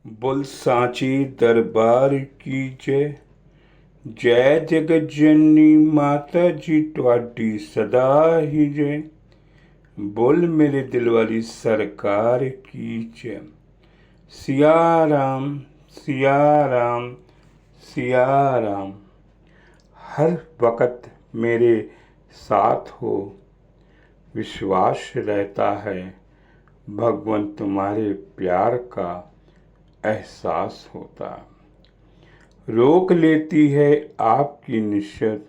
बोल सांची दरबार की जय। जय जगत जननी माता जी ਤੁਹਾਡੀ सदा ही जय। बोल मेरे दिल वाली सरकार की जय। सिया राम सिया राम सिया राम। हर वक्त मेरे साथ हो, विश्वास रहता है भगवान तुम्हारे प्यार का एहसास होता। रोक लेती है आपकी निश्चत,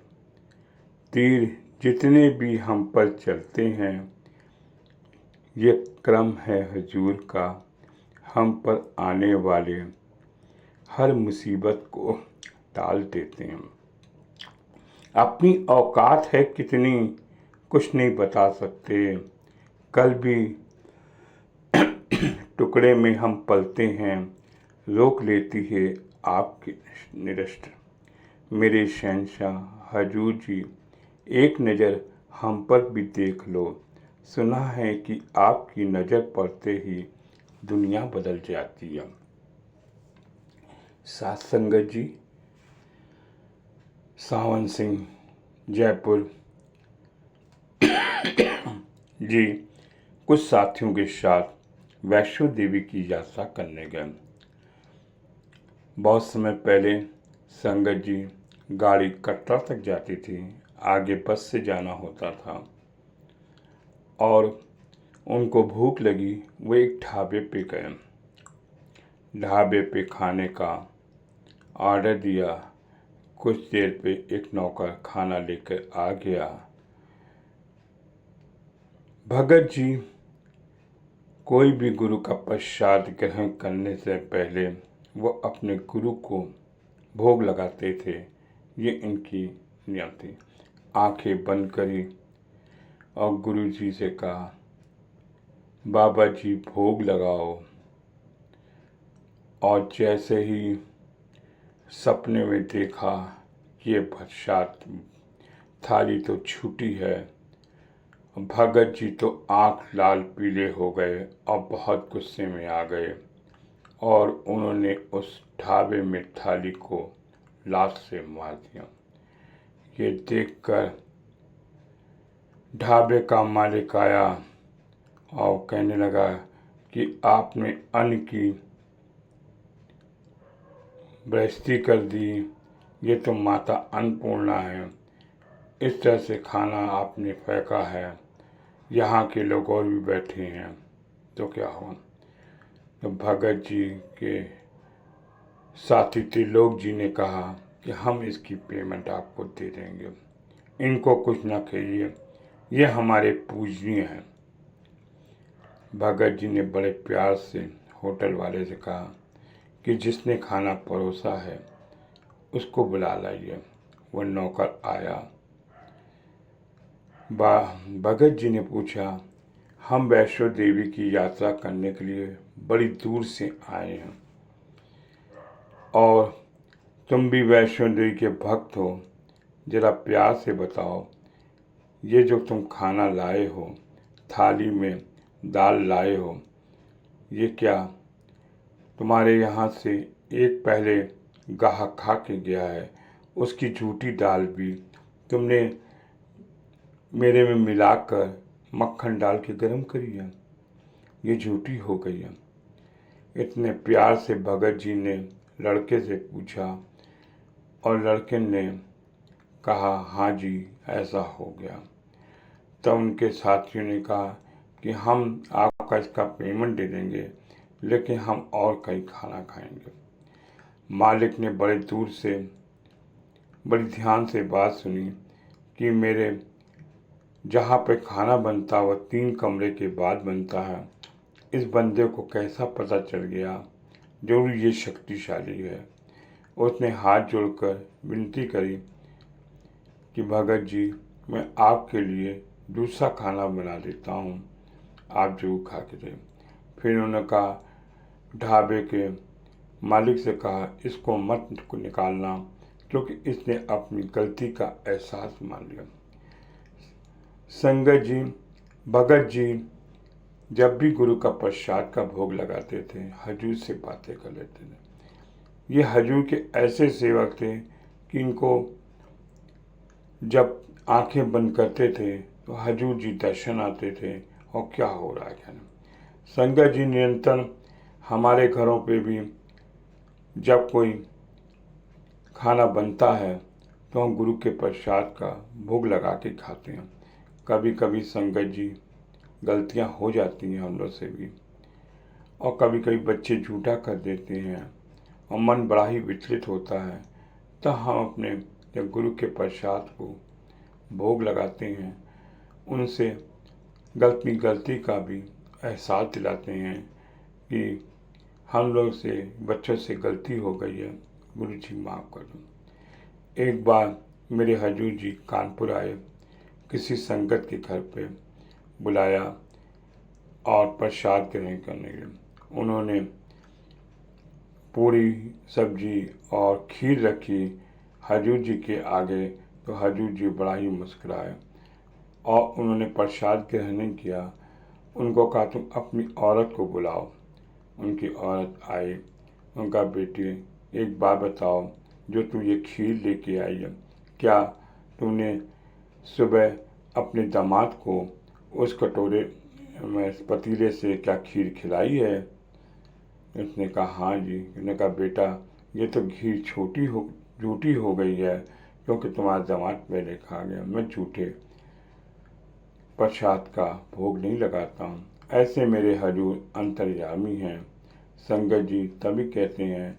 तीर जितने भी हम पर चलते हैं। ये क्रम है हजूर का, हम पर आने वाले हर मुसीबत को टाल देते हैं। अपनी औकात है कितनी कुछ नहीं बता सकते, कल भी टुकड़े में हम पलते हैं। रोक लेती है आपकी निरस्त, मेरे शहंशाह हजूर जी एक नज़र हम पर भी देख लो। सुना है कि आपकी नज़र पड़ते ही दुनिया बदल जाती है। साथ संगत जी, सावन सिंह जयपुर जी कुछ साथियों के साथ वैष्णो देवी की यात्रा करने गए। बहुत समय पहले संगत जी गाड़ी कटरा तक जाती थी, आगे बस से जाना होता था और उनको भूख लगी। वो एक ढाबे पे गए। ढाबे पे खाने का ऑर्डर दिया। कुछ देर पे एक नौकर खाना लेकर आ गया। भगत जी कोई भी गुरु का प्रसाद ग्रहण करने से पहले वो अपने गुरु को भोग लगाते थे। ये इनकी नियम थी। आंखें बंद करी और गुरु जी से कहा, बाबा जी भोग लगाओ। और जैसे ही सपने में देखा ये प्रसाद थाली तो छूटी है, भगत जी तो आंख लाल पीले हो गए और बहुत गुस्से में आ गए और उन्होंने उस ढाबे में थाली को लात से मार दिया। ये देखकर ढाबे का मालिक आया और कहने लगा कि आपने अन्न की बेइज्जती कर दी, ये तो माता अन्नपूर्णा है, इस तरह से खाना आपने फेंका है, यहाँ के लोग और भी बैठे हैं तो क्या हुआ। तो भगत जी के साथी त्रिलोक जी ने कहा कि हम इसकी पेमेंट आपको दे देंगे, इनको कुछ ना कहिए, ये हमारे पूजनीय हैं। भगत जी ने बड़े प्यार से होटल वाले से कहा कि जिसने खाना परोसा है उसको बुला लाइए। वह नौकर आया। भगत जी ने पूछा, हम वैष्णो देवी की यात्रा करने के लिए बड़ी दूर से आए हैं और तुम भी वैष्णो देवी के भक्त हो, ज़रा प्यार से बताओ, ये जो तुम खाना लाए हो, थाली में दाल लाए हो, ये क्या तुम्हारे यहाँ से एक पहले गाहक खा के गया है, उसकी झूठी दाल भी तुमने मेरे में मिलाकर मक्खन डाल के गरम करी है, ये झूठी हो गई है। इतने प्यार से भगत जी ने लड़के से पूछा और लड़के ने कहा, हाँ जी ऐसा हो गया। तब उनके साथियों ने कहा कि हम आपका इसका पेमेंट दे देंगे, लेकिन हम और कहीं खाना खाएंगे। मालिक ने बड़े दूर से बड़ी ध्यान से बात सुनी कि मेरे जहाँ पे खाना बनता वह 3 कमरे के बाद बनता है। इस बंदे को कैसा पता चल गया, जरूर ये शक्तिशाली है। उसने हाथ जोड़कर विनती करी कि भगत जी मैं आपके लिए दूसरा खाना बना देता हूँ, आप जरूर खा के दें। फिर उन्होंने कहा, ढाबे के मालिक से कहा, इसको मत निकालना, क्योंकि इसने अपनी गलती का एहसास मान लिया। संगत जी, भगत जी जब भी गुरु का प्रसाद का भोग लगाते थे हजूर से बातें कर लेते थे। ये हजूर के ऐसे सेवक थे कि इनको जब आंखें बंद करते थे तो हजूर जी दर्शन आते थे और क्या हो रहा है क्या नहीं। संगत जी निरंतर हमारे घरों पे भी जब कोई खाना बनता है तो हम गुरु के प्रसाद का भोग लगा के खाते हैं। कभी कभी संगत जी गलतियां हो जाती हैं हम लोग से भी, और कभी कभी बच्चे झूठा कर देते हैं और मन बड़ा ही विचलित होता है। तो हम अपने जब गुरु के प्रसाद को भोग लगाते हैं उनसे गलती का भी एहसास दिलाते हैं कि हम लोग से बच्चों से गलती हो गई है, गुरु जी माफ़ कर दो। एक बार मेरे हजूर जी कानपुर आए, किसी संगत के घर पे बुलाया और प्रसाद ग्रहण करने के लिए उन्होंने पूरी सब्जी और खीर रखी हजूर जी के आगे। तो हजूर जी बड़ा ही मुस्कुराए और उन्होंने प्रसाद ग्रहण नहीं किया। उनको कहा तुम अपनी औरत को बुलाओ। उनकी औरत आई। उनका बेटी एक बात बताओ, जो तू ये खीर लेके आई है, क्या तूने सुबह अपने दामाद को उस कटोरे में पतीले से क्या खीर खिलाई है? उसने कहा हाँ जी। उसने कहा बेटा ये तो खीर झूठी हो गई है, क्योंकि तुम्हारा दामाद पहले खा गया। मैं झूठे प्रसाद का भोग नहीं लगाता हूँ। ऐसे मेरे हजूर अंतर्यामी हैं। संगत जी तभी कहते हैं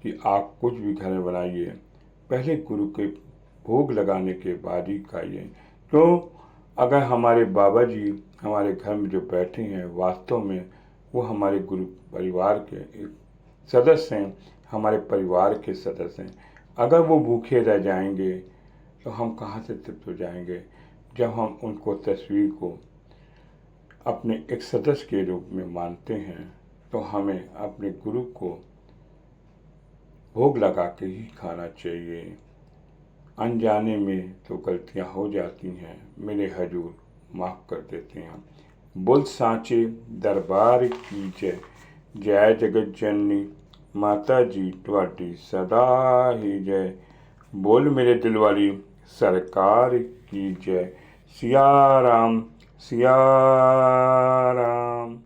कि आप कुछ भी घर में बनाइए, पहले गुरु के भोग लगाने के बाद ही खाइए। तो अगर हमारे बाबा जी हमारे घर में जो बैठे हैं वास्तव में वो हमारे गुरु परिवार के एक सदस्य हैं, हमारे परिवार के सदस्य हैं। अगर वो भूखे रह जाएंगे तो हम कहाँ से तृप्त हो जाएंगे? जब हम उनको तस्वीर को अपने एक सदस्य के रूप में मानते हैं तो हमें अपने गुरु को भोग लगा के ही खाना चाहिए। अनजाने में तो गलतियां हो जाती हैं, मेरे हजूर माफ़ कर देते हैं। बोल सांचे दरबार की जय। जय जगत जननी माता जी तुहाडी सदा ही जय। बोल मेरे दिल वाली सरकार की जय। सिया राम सिया राम।